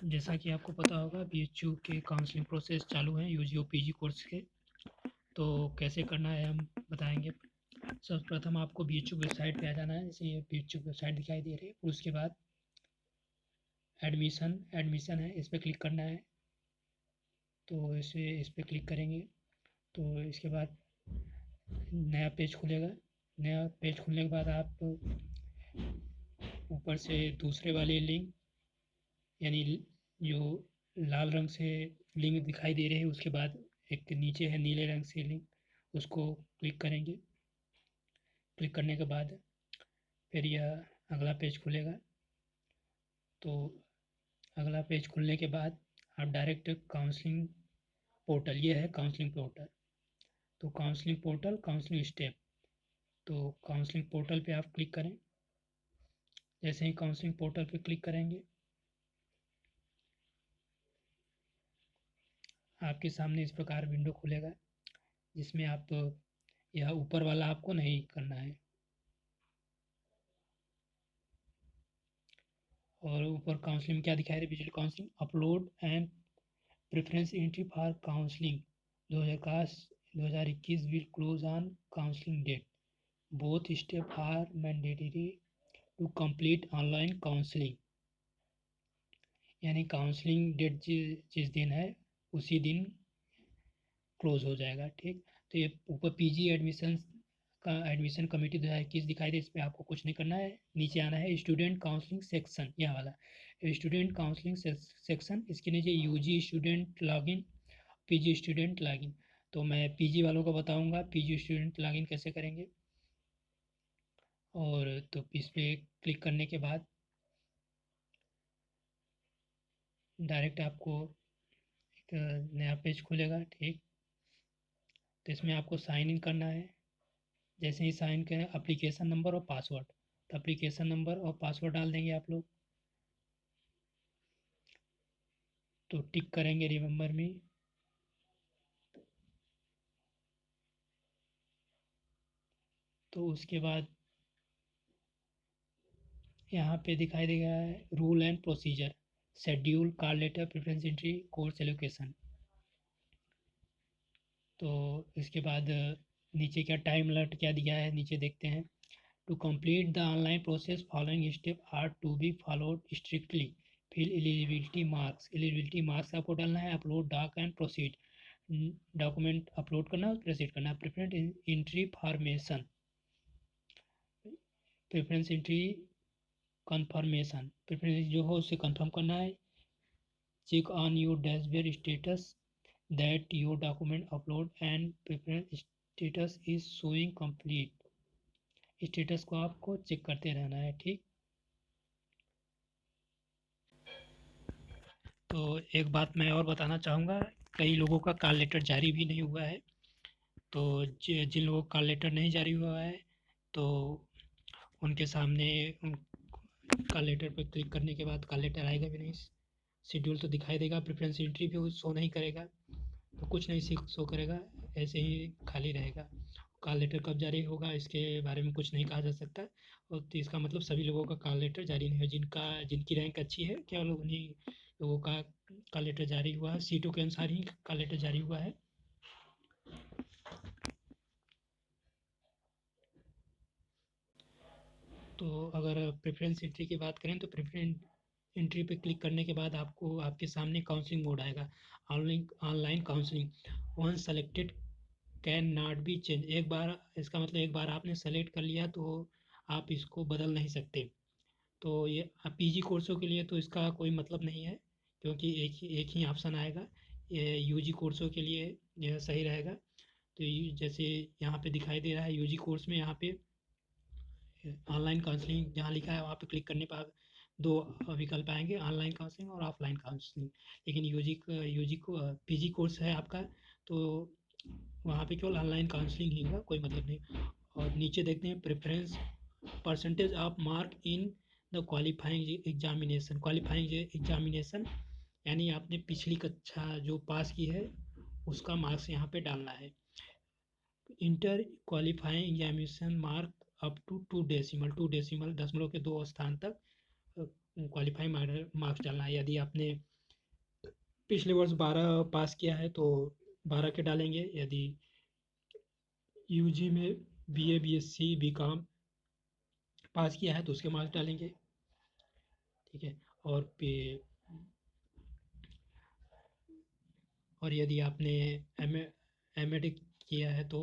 जैसा कि आपको पता होगा बीएचयू के काउंसलिंग प्रोसेस चालू हैं यूजी और पीजी कोर्स के। तो कैसे करना है हम बताएंगे। सर्वप्रथम आपको बीएचयू वेबसाइट पे आ जाना है, जैसे ये बीएचयू वेबसाइट दिखाई दे रही है। उसके बाद एडमिशन है, इस पर क्लिक करना है। तो इस पर क्लिक करेंगे तो इसके बाद नया पेज खुलेगा। नया पेज खुलने के बाद आप ऊपर से दूसरे वाले लिंक, यानी जो लाल रंग से लिंक दिखाई दे रहे हैं, उसके बाद एक नीचे है नीले रंग से लिंक, उसको क्लिक करेंगे। क्लिक करने के बाद फिर यह अगला पेज खुलेगा। तो अगला पेज खुलने के बाद आप डायरेक्ट काउंसलिंग पोर्टल, ये है काउंसलिंग पोर्टल। तो काउंसलिंग पोर्टल काउंसलिंग स्टेप, तो काउंसलिंग पोर्टल पे आप क्लिक करें। जैसे ही काउंसलिंग पोर्टल पे क्लिक करेंगे, आपके सामने इस प्रकार विंडो खुलेगा, जिसमें आप यह ऊपर वाला आपको नहीं करना है। और ऊपर काउंसलिंग क्या दिखाई दे, visual counselling upload and preference entry for counselling 2021 will close on counselling date, both step are mandatory to complete online counselling. यानी काउंसलिंग डेट जिस दिन है उसी दिन क्लोज हो जाएगा। ठीक, तो ये ऊपर पीजी एडमिशन का एडमिशन कमेटी 2021 दिखाई दे, इस पर आपको कुछ नहीं करना है। नीचे आना है स्टूडेंट काउंसलिंग सेक्शन, यह वाला स्टूडेंट काउंसलिंग सेक्शन, इसके नीचे UG student login, PG student login. तो मैं पीजी वालों को बताऊंगा पीजी स्टूडेंट लॉगिन कैसे करेंगे। और तो इस पर क्लिक करने के बाद डायरेक्ट आपको एक नया पेज खुलेगा। ठीक, तो इसमें आपको साइन इन करना है। जैसे ही साइन करें, एप्लीकेशन नंबर और पासवर्ड, तो एप्लीकेशन नंबर और पासवर्ड डाल देंगे आप लोग। तो टिक करेंगे रिमेंबर मी। तो उसके बाद यहाँ पे दिखाई देगा rule and procedure, schedule, call letter, preference entry, course allocation. तो इसके बाद नीचे क्या टाइम अलर्ट क्या दिया है, नीचे देखते हैं। To complete the online process following step are to be followed strictly. Fill eligibility marks आपको डालना है। Upload doc and proceed, document upload करना है, प्रोसीड करना है। Preference entry formation, preference entry confirmation, preference जो हो उसे कंफर्म करना है। Check on your dashboard status that your document upload and preference status is showing complete. Status को आपको चेक करते रहना है। ठीक, तो एक बात मैं और बताना चाहूँगा, कई लोगों का कॉल लेटर जारी भी नहीं हुआ है। तो जिन लोगों का कॉल लेटर नहीं जारी हुआ है, तो उनके सामने कॉल लेटर पर क्लिक करने के बाद कॉल लेटर आएगा भी नहीं। शेड्यूल तो दिखाई देगा, प्रेफरेंस एंट्री भी शो नहीं करेगा, तो कुछ नहीं शो करेगा, ऐसे ही खाली रहेगा। कॉल लेटर कब जारी होगा इसके बारे में कुछ नहीं कहा जा सकता। और तो इसका मतलब सभी लोगों का कॉल लेटर जारी नहीं है। जिनकी रैंक अच्छी है केवल उन्हीं लोगों का कॉल लेटर जारी हुआ है, सीटों के अनुसार ही कॉल लेटर जारी हुआ है। तो अगर प्रेफरेंस एंट्री की बात करें, तो प्रेफरेंस एंट्री पे क्लिक करने के बाद आपको आपके सामने काउंसलिंग मोड आएगा, online counselling. One selected can not be change. एक बार, इसका मतलब एक बार आपने सेलेक्ट कर लिया तो आप इसको बदल नहीं सकते। तो ये पीजी कोर्सों के लिए तो इसका कोई मतलब नहीं है, क्योंकि एक ही ऑप्शन आएगा। ये यूजी कोर्सों के लिए यह सही रहेगा। तो जैसे यहाँ पे दिखाई दे रहा है यूजी कोर्स में, यहाँ पे ऑनलाइन काउंसलिंग जहाँ लिखा है वहाँ पे क्लिक करने पर दो विकल्प आएंगे, ऑनलाइन काउंसलिंग और ऑफलाइन काउंसलिंग। लेकिन यूजी को पीजी कोर्स है आपका, तो वहाँ पे केवल ऑनलाइन काउंसलिंग ही होगा, कोई मतलब नहीं। और नीचे देखते हैं preference percentage of mark in the qualifying examination, यानी आपने पिछली कक्षा जो पास की है उसका मार्क्स यहाँ पे डालना है। Enter qualifying examination mark up to 2 decimal दशमलव के 2 स्थान तक क्वालिफाई मार्क्स डालना है। यदि आपने पिछले वर्ष 12 पास किया है तो 12 के डालेंगे। यदि यूजी में बीए, बीएससी, बीकॉम पास किया है तो उसके मार्क्स डालेंगे, ठीक है। और पे और यदि आपने एम एड किया है तो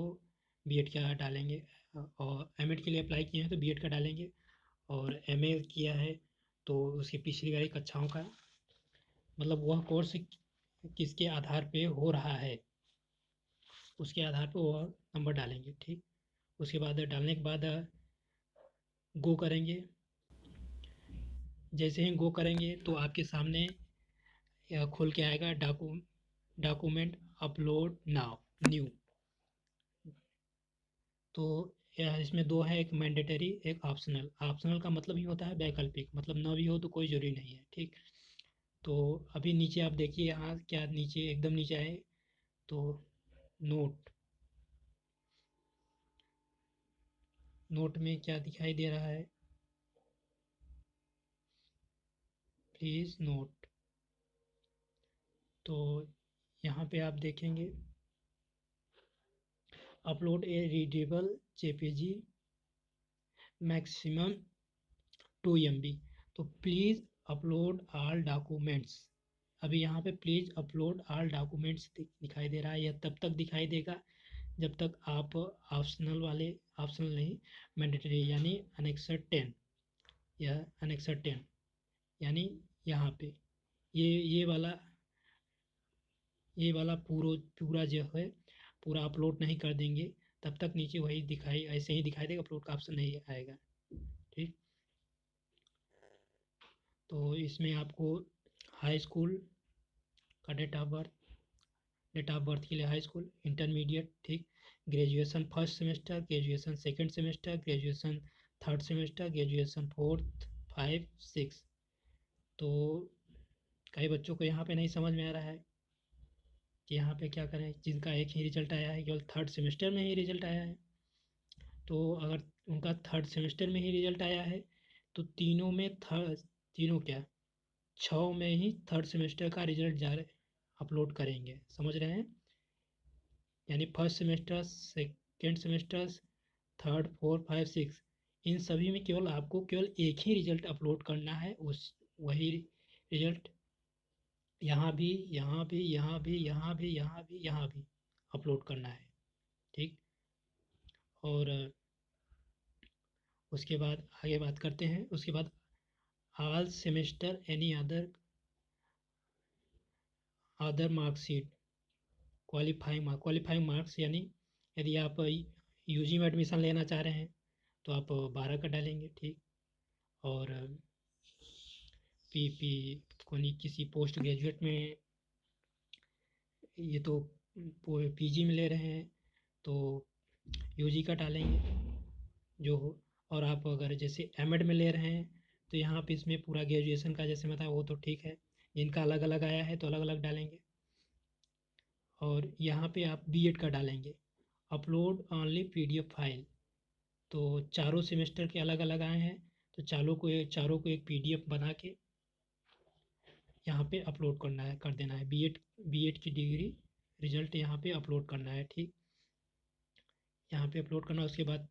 बीएड का डालेंगे, और एमएड के लिए अप्लाई किए हैं तो बीएड का डालेंगे। और एमए किया है तो उसकी पिछली वाली कक्षाओं का, मतलब वह कोर्स किसके आधार पे हो रहा है उसके आधार पे वह नंबर डालेंगे, ठीक। उसके बाद डालने के बाद गो करेंगे। जैसे ही गो करेंगे तो आपके सामने खुल के आएगा डॉक्यूमेंट अपलोड नाउ न्यू। तो इसमें दो है, एक मैंडेटरी, एक ऑप्शनल। ऑप्शनल का मतलब ही होता है वैकल्पिक, मतलब ना भी हो तो कोई जरूरी नहीं है, ठीक। तो अभी नीचे आप देखिए, यहाँ क्या नीचे एकदम नीचे आए तो नोट, नोट में क्या दिखाई दे रहा है, प्लीज़ नोट। तो यहाँ पे आप देखेंगे अपलोड ए रीडेबल जेपीजी मैक्सिमम 2 MB। तो प्लीज़ अपलोड ऑल डॉक्यूमेंट्स। अभी यहाँ पे प्लीज़ अपलोड ऑल डॉक्यूमेंट्स दिखाई दे रहा है। यह तब तक दिखाई देगा जब तक आप ऑप्शनल वाले, ऑप्शनल नहीं, मैंडेटरी यानी अनेक्सर 10 या अनेक्सर 10 यानी यहाँ पे ये वाला पूरा जो है पूरा अपलोड नहीं कर देंगे तब तक नीचे वही दिखाई, ऐसे ही दिखाई देगा, अपलोड का ऑप्शन नहीं आएगा, ठीक। तो इसमें आपको हाई स्कूल का डेट ऑफ बर्थ के लिए हाई स्कूल, इंटरमीडिएट, ठीक, graduation first semester, graduation second semester, graduation third semester, graduation fourth, 5, 6। तो कई बच्चों को यहाँ पे नहीं समझ में आ रहा है कि यहाँ पे क्या करें, जिनका एक ही रिजल्ट आया है, केवल थर्ड सेमेस्टर में ही रिजल्ट आया है। तो अगर उनका थर्ड सेमेस्टर में ही रिजल्ट आया है तो तीनों क्या, 6 में ही थर्ड सेमेस्टर का रिजल्ट जा रहे अपलोड करेंगे, समझ रहे हैं। यानी first semester, second semester, third, fourth, 5, 6, इन सभी में केवल आपको केवल एक ही रिजल्ट अपलोड करना है। उस वही रिजल्ट यहाँ भी, यहाँ भी, यहाँ भी, यहाँ भी, यहाँ भी, यहाँ भी अपलोड करना है, ठीक। और उसके बाद आगे बात करते हैं। उसके बाद all semester any other marksheet qualifying marks, यानी यदि आप यूजी में एडमिशन लेना चाह रहे हैं तो आप 12 का डालेंगे, ठीक। और पी कोई किसी पोस्ट ग्रेजुएट में, ये तो पीजी में ले रहे हैं तो यूजी का डालेंगे जो हो। और आप अगर जैसे एमएड में ले रहे हैं तो यहाँ पे इसमें पूरा ग्रेजुएशन का जैसे बताया वो तो ठीक है, जिनका अलग अलग आया है तो अलग अलग डालेंगे। और यहाँ पे आप बीएड का डालेंगे, अपलोड ओनली पीडीएफ फाइल। तो चारों सेमेस्टर के अलग अलग आए हैं तो चारों को एक पीडीएफ बना के यहाँ पे अपलोड करना है, कर देना है। बीएड की डिग्री रिजल्ट यहाँ पे अपलोड करना है, ठीक। यहाँ पे अपलोड करना, उसके बाद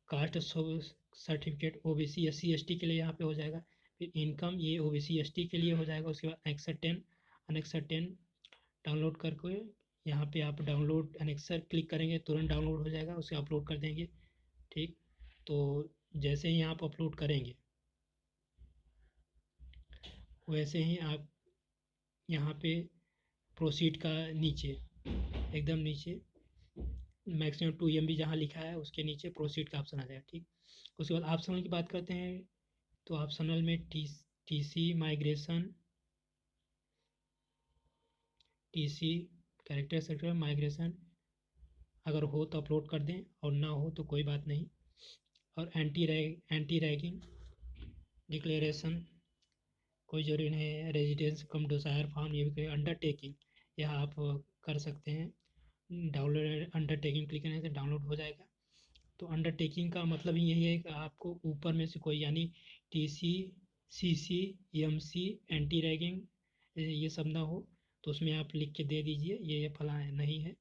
caste certificate OBC SC ST के लिए यहाँ पे हो जाएगा। फिर इनकम ये ओबीसी एसटी के लिए हो जाएगा। उसके बाद अनेक्सर 10 डाउनलोड करके यहाँ पे आप डाउनलोड अनेक्सर क्लिक करेंगे तुरंत डाउनलोड हो जाएगा, उसे अपलोड कर देंगे, ठीक। तो जैसे ही आप अपलोड करेंगे वैसे ही आप यहाँ पे प्रोसीड का नीचे, एकदम नीचे मैक्सिमम 2 MB जहाँ लिखा है उसके नीचे प्रोसीड का ऑप्शन आ जाएगा, ठीक। उसके बाद ऑप्शनल की बात करते हैं तो ऑप्शनल में TC migration, TC character sector migration अगर हो तो अपलोड कर दें और ना हो तो कोई बात नहीं। और एंटी रैगिंग डिक्लेरेशन कोई ज़रूरी नहीं है। रेजिडेंस कम डिज़ायर फॉर्म ये भी कोई अंडरटेकिंग यह आप कर सकते हैं। डाउनलोड अंडरटेकिंग क्लिक करने से डाउनलोड हो जाएगा। तो अंडरटेकिंग का मतलब यही है कि आपको ऊपर में से कोई, यानी TC, CC, MC, anti ragging ये सब ना हो, तो उसमें आप लिख के दे दीजिए ये फला है नहीं है,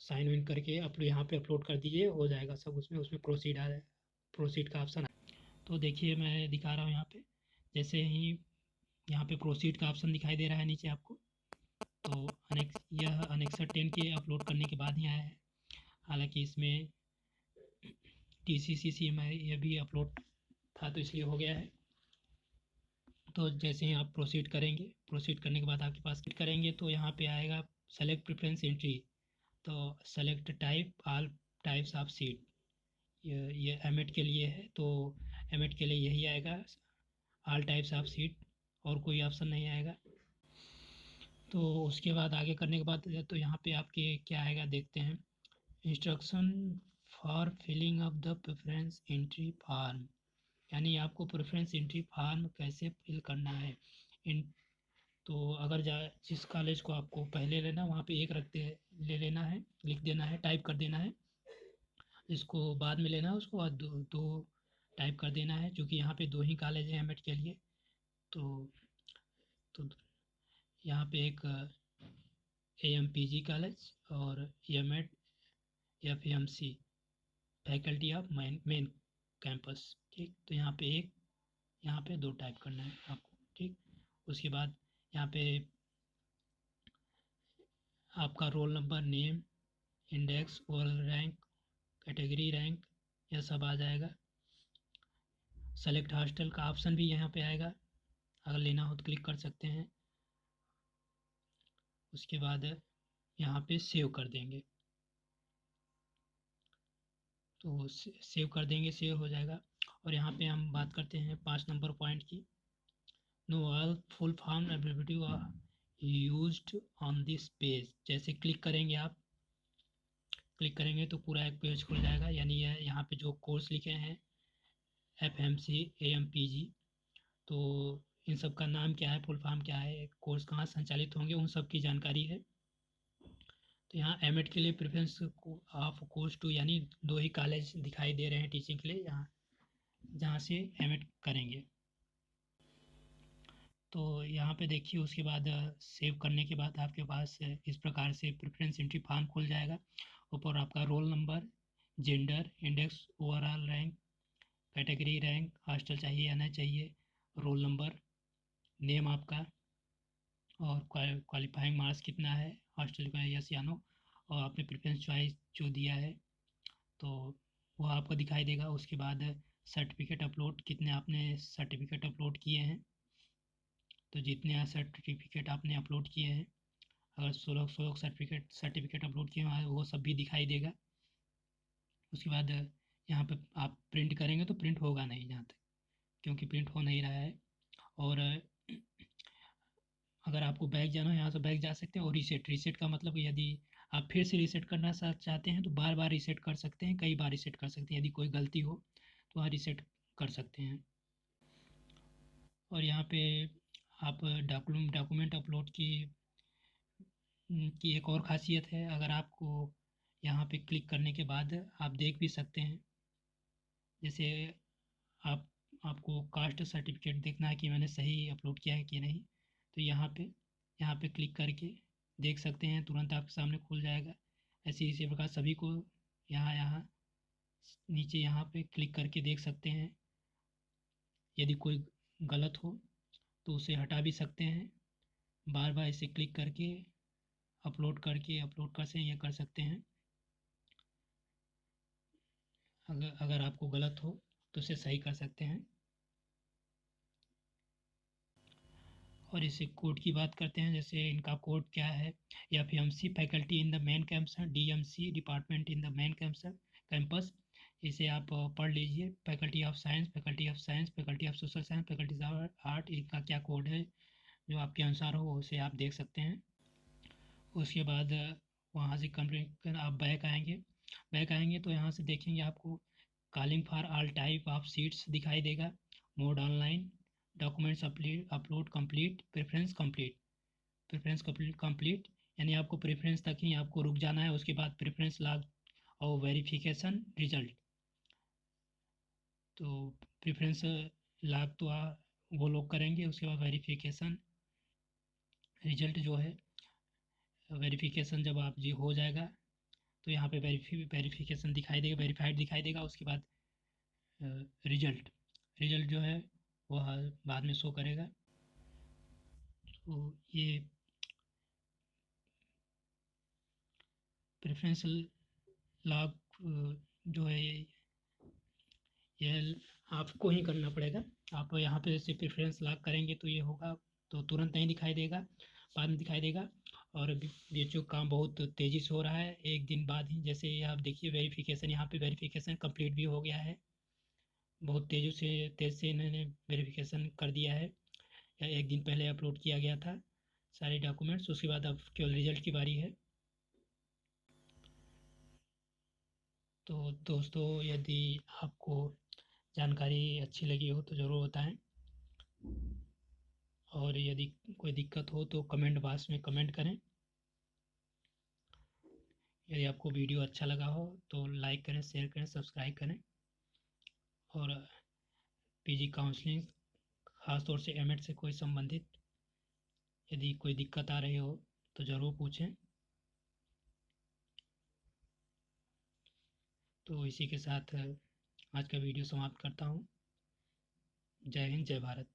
साइन इन करके आप यहाँ पे अपलोड कर दीजिए, हो जाएगा सब। उसमें उसमें प्रोसीड आ जाए, प्रोसीड का ऑप्शन। तो देखिए मैं दिखा रहा हूँ यहाँ पे, जैसे ही यहाँ पे प्रोसीड का ऑप्शन दिखाई दे रहा है नीचे आपको, तो यह अनेक्सर 10 के अपलोड करने के बाद ही आया है। हालांकि इसमें TCC/CMI यह भी अपलोड था तो इसलिए हो गया है। तो जैसे ही आप प्रोसीड करेंगे, प्रोसीड करने के बाद आपके पास क्लिक करेंगे तो यहाँ पे आएगा सेलेक्ट प्रेफरेंस एंट्री, तो select type all types of seat, ये एमएड के लिए है, तो एमएड के लिए यही आएगा ऑल टाइप्स ऑफ सीट, और कोई ऑप्शन नहीं आएगा। तो उसके बाद आगे करने के बाद तो यहाँ पे आपके क्या आएगा देखते हैं, instruction for filling of the preference entry form, यानी आपको प्रेफरेंस एंट्री फॉर्म कैसे फिल करना है। इन तो अगर जिस कॉलेज को आपको पहले लेना वहाँ पे एक रखते ले लेना है, लिख देना है, टाइप कर देना है। इसको बाद में लेना है उसको, और दो टाइप कर देना है, क्योंकि यहाँ पे 2 ही कॉलेज हैं एमएड के लिए। तो यहाँ पे एक AMPG कॉलेज और MEd FAMC faculty of main campus, ठीक। तो यहाँ पे एक, यहाँ पे 2 टाइप करना है आपको, ठीक। उसके बाद यहाँ पे आपका roll number, name, index, overall rank, category rank, यह सब आ जाएगा। सेलेक्ट हॉस्टल का ऑप्शन भी यहाँ पे आएगा, अगर लेना हो तो क्लिक कर सकते हैं। उसके बाद यहाँ पे सेव कर देंगे, तो सेव कर देंगे, सेव हो जाएगा। और यहाँ पे हम बात करते हैं 5 नंबर पॉइंट की, know all full form abbreviative used on this page. जैसे क्लिक करेंगे आप, क्लिक करेंगे तो पूरा एक पेज खुल जाएगा, यानी यहाँ पे जो कोर्स लिखे हैं FMC AMPG, तो इन सब का नाम क्या है, फुल फॉर्म क्या है, कोर्स कहाँ संचालित होंगे, उन सब की जानकारी है। तो यहाँ एमएड के लिए प्रेफरेंस ऑफ कोर्स टू, यानी 2 ही कॉलेज दिखाई दे रहे हैं टीचिंग के लिए, यहाँ जहाँ से एमएड करेंगे। तो यहाँ पे देखिए उसके बाद सेव करने के बाद आपके पास इस प्रकार से प्रेफरेंस एंट्री फॉर्म खुल जाएगा। ऊपर आपका roll number, gender, index, overall rank, category rank, hostel चाहिए या नहीं चाहिए, रोल नंबर, नेम आपका, और क्वालिफाइंग मार्क्स कितना है, हॉस्टल का यस या नो, और आपने प्रेफरेंस चॉइस जो दिया है तो वो आपको दिखाई देगा। उसके बाद सर्टिफिकेट अपलोड, कितने आपने सर्टिफिकेट अपलोड किए हैं, तो जितने सर्टिफिकेट आपने अपलोड किए हैं, अगर 16 सर्टिफिकेट अपलोड किए हैं वो सब भी दिखाई देगा। उसके बाद यहाँ पे आप प्रिंट करेंगे तो प्रिंट होगा नहीं यहाँ तक, क्योंकि प्रिंट हो नहीं रहा है। और अगर आपको बैक जाना हो यहाँ से बैक जा सकते हैं। और रीसेट का मतलब यदि आप फिर से रीसेट करना चाहते हैं तो बार बार रीसेट कर सकते हैं, कई बार रीसेट कर सकते हैं। यदि कोई गलती हो तो वहाँ रीसेट कर सकते हैं। और यहाँ पे आप डॉक्यूमेंट अपलोड की एक और ख़ासियत है, अगर आपको यहाँ पे क्लिक करने के बाद आप देख भी सकते हैं, जैसे आप आपको कास्ट सर्टिफिकेट देखना है कि मैंने सही अपलोड किया है कि नहीं, तो यहाँ पे क्लिक करके देख सकते हैं, तुरंत आपके सामने खुल जाएगा। ऐसे इसी प्रकार सभी को यहाँ यहाँ नीचे यहाँ पे क्लिक करके देख सकते हैं। यदि कोई गलत हो तो उसे हटा भी सकते हैं, बार बार इसे क्लिक करके अपलोड कर से ये कर सकते हैं। अगर आपको गलत हो तो उसे सही कर सकते हैं। और इसे कोड की बात करते हैं, जैसे इनका कोड क्या है, FMC faculty in the main campus, DMC department in the main campus. इसे आप पढ़ लीजिए, faculty of science, faculty of social science, faculty of art, इनका क्या कोड है जो आपके अनुसार हो उसे आप देख सकते हैं। उसके बाद वहाँ से कंप्लीट कर आप बैक आएंगे तो यहाँ से देखेंगे आपको calling for all type of seats दिखाई देगा, mode online, documents upload complete, preference complete, यानी आपको प्रेफरेंस तक ही आपको रुक जाना है। उसके बाद प्रेफरेंस लॉग और वेरिफिकेशन रिजल्ट, तो प्रेफरेंस लॉग तो वो लोग करेंगे, उसके बाद वेरिफिकेशन रिजल्ट जो है वेरिफिकेशन जब आप जी हो जाएगा तो यहाँ पे वेरिफिकेशन दिखाई देगा, वेरीफाइड दिखाई देगा। उसके बाद रिजल्ट रिजल्ट जो है वह बाद में शो करेगा। तो ये प्रेफरेंस लॉक जो है ये आपको ही करना पड़ेगा। आप यहाँ पे जैसे प्रेफरेंस लॉक करेंगे तो ये होगा, तो तुरंत नहीं दिखाई देगा, बाद में दिखाई देगा। और ये जो काम बहुत तेज़ी से हो रहा है, एक दिन बाद ही, जैसे ये आप देखिए वेरिफिकेशन, यहाँ पे वेरिफिकेशन कंप्लीट भी हो गया है। बहुत तेज़ से इन्होंने वेरिफिकेशन कर दिया है, या एक दिन पहले अपलोड किया गया था सारे डॉक्यूमेंट्स। उसके बाद अब केवल रिजल्ट की बारी है। तो दोस्तों, यदि आपको जानकारी अच्छी लगी हो तो ज़रूर बताएं, और यदि कोई दिक्कत हो तो कमेंट बॉक्स में कमेंट करें। यदि आपको वीडियो अच्छा लगा हो तो लाइक करें, शेयर करें, सब्सक्राइब करें। और पीजी काउंसलिंग, ख़ास तौर से एमएड से कोई संबंधित यदि कोई दिक्कत आ रही हो तो ज़रूर पूछें। तो इसी के साथ आज का वीडियो समाप्त करता हूँ। जय हिंद, जय भारत।